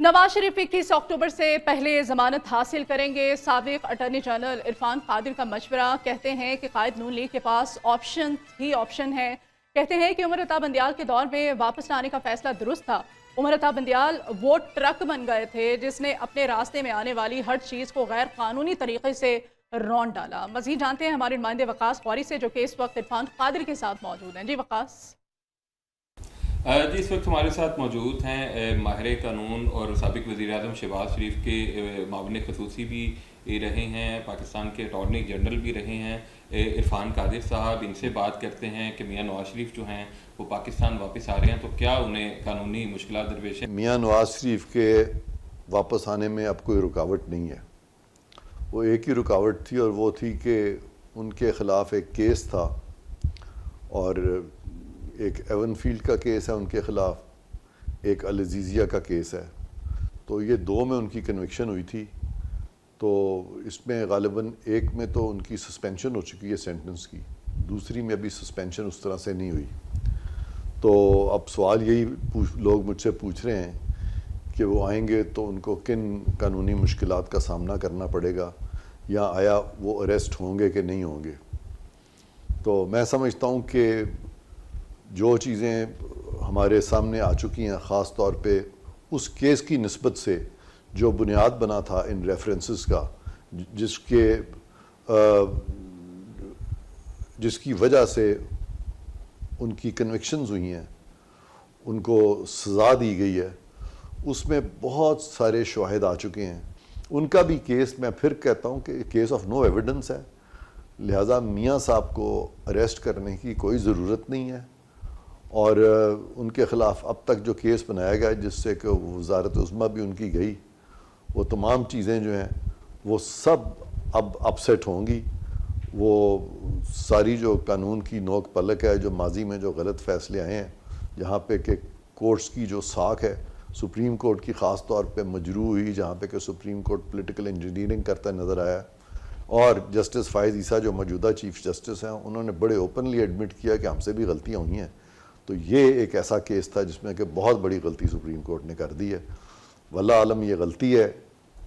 नवाज शरीफ 21 अक्टूबर से पहले जमानत हासिल करेंगे। साबिक अटॉर्नी जनरल इरफान कादिर का मशवरा। कहते हैं कि कायद नून लीग के पास ऑप्शन ही ऑप्शन है। कहते हैं कि उमर अता बंदियाल के दौर में वापस लाने का फैसला दुरुस्त था। उमर अता बंदियाल वो ट्रक बन गए थे जिसने अपने रास्ते में आने वाली हर चीज़ को गैर कानूनी तरीके से रौंद डाला। मजीद जानते हैं हमारे नुमाइंदे वकास गौरी से, जो कि इस वक्त इरफान कादिर के साथ मौजूद हैं। जी वकास। जी, इस वक्त हमारे साथ मौजूद हैं माहिर कानून और साबिक वज़ीर-ए-आज़म शहबाज शरीफ के मामले खसूसी भी रहे हैं, पाकिस्तान के अटॉर्नी जनरल भी रहे हैं इरफान कादिर साहब। इनसे बात करते हैं कि मियाँ नवाज शरीफ जो हैं वो पाकिस्तान वापस आ रहे हैं, तो क्या उन्हें कानूनी मुश्किलात दरपेश हैं? मियाँ नवाज शरीफ के वापस आने में अब कोई रुकावट नहीं है। वो एक ही रुकावट थी और वो थी कि उनके ख़िलाफ़ एक केस था और एक एवन फील्ड का केस है उनके ख़िलाफ़, एक अल अज़ीज़िया का केस है। तो ये दो में उनकी कन्विक्शन हुई थी। तो इसमें ग़ालिबन एक में तो उनकी सस्पेंशन हो चुकी है सेंटेंस की, दूसरी में अभी सस्पेंशन उस तरह से नहीं हुई। तो अब सवाल यही लोग मुझसे पूछ रहे हैं कि वो आएंगे तो उनको किन कानूनी मुश्किलात का सामना करना पड़ेगा, या आया वो अरेस्ट होंगे कि नहीं होंगे। तो मैं समझता हूँ कि जो चीज़ें हमारे सामने आ चुकी हैं, ख़ास तौर पे उस केस की निस्बत से जो बुनियाद बना था इन रेफरेंसेस का, जिसकी वजह से उनकी कन्विक्शंस हुई हैं, उनको सज़ा दी गई है, उसमें बहुत सारे शवाहिद आ चुके हैं। उनका भी केस, मैं फिर कहता हूँ कि केस ऑफ नो एविडेंस है, लिहाजा मियाँ साहब को अरेस्ट करने की कोई ज़रूरत नहीं है। और उनके ख़िलाफ़ अब तक जो केस बनाया गया जिससे कि वज़ारत उज़्मा भी उनकी गई, वो तमाम चीज़ें जो हैं वो सब अब अपसेट होंगी। वो सारी जो कानून की नोक पलक है, जो माजी में जो गलत फ़ैसले आए हैं, जहाँ पे कि कोर्ट्स की जो साख है सुप्रीम कोर्ट की ख़ास तौर पे मजरू हुई, जहाँ पे कि सुप्रीम कोर्ट पॉलिटिकल इंजीनियरिंग करता नज़र आया। और जस्टिस फ़ाइज़ ईसा जो मौजूदा चीफ़ जस्टिस हैं, उन्होंने बड़े ओपनली एडमिट किया कि हमसे भी गलतियाँ हुई हैं। तो ये एक ऐसा केस था जिसमें कि बहुत बड़ी गलती सुप्रीम कोर्ट ने कर दी है। वल्लाह आलम ये गलती है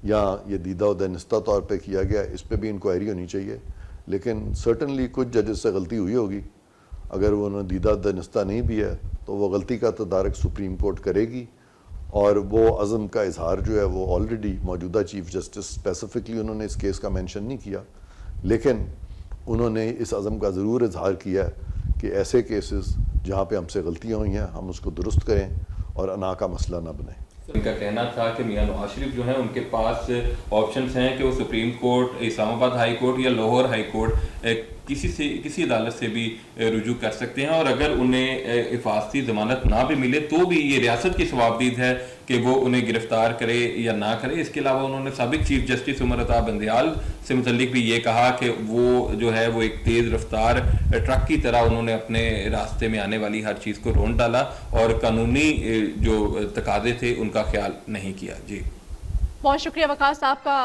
या ये दीदा दनिस्ता तौर पे किया गया, इस पे भी इंक्वायरी होनी चाहिए। लेकिन सर्टनली कुछ जजेस से गलती हुई होगी। अगर वो उन्होंने दीदा दनिस्ता नहीं भी है तो वो गलती का तदारक सुप्रीम कोर्ट करेगी। और वो अज़म का इजहार जो है वो ऑलरेडी मौजूदा चीफ़ जस्टिस स्पेसिफिकली उन्होंने इस केस का मेंशन नहीं किया, लेकिन उन्होंने इस अज़म का ज़रूर इजहार किया है कि ऐसे केसेस जहाँ पे हमसे गलतियाँ हुई हैं हम उसको दुरुस्त करें और अना का मसला ना बने। उनका कहना था कि मियाँ नवाज शरीफ जो है उनके पास ऑप्शंस हैं कि वो supreme court, Islamabad high court या लाहौर हाई कोर्ट किसी अदालत से भी रुजू कर सकते हैं, और अगर उन्हें हिफाजती ज़मानत ना भी मिले तो भी ये रियासत की सवाबदीद है कि वो उन्हें गिरफ्तार करे या ना करे। इसके अलावा उन्होंने साबिक चीफ जस्टिस उमर अता बंदियाल से मुतल्लिक भी ये कहा कि वो जो है वो एक तेज़ रफ्तार ट्रक की तरह उन्होंने अपने रास्ते में आने वाली हर चीज़ को रौंद डाला और कानूनी जो तकाज़े थे उनका ख्याल नहीं किया। जी बहुत शुक्रिया वकास आपका।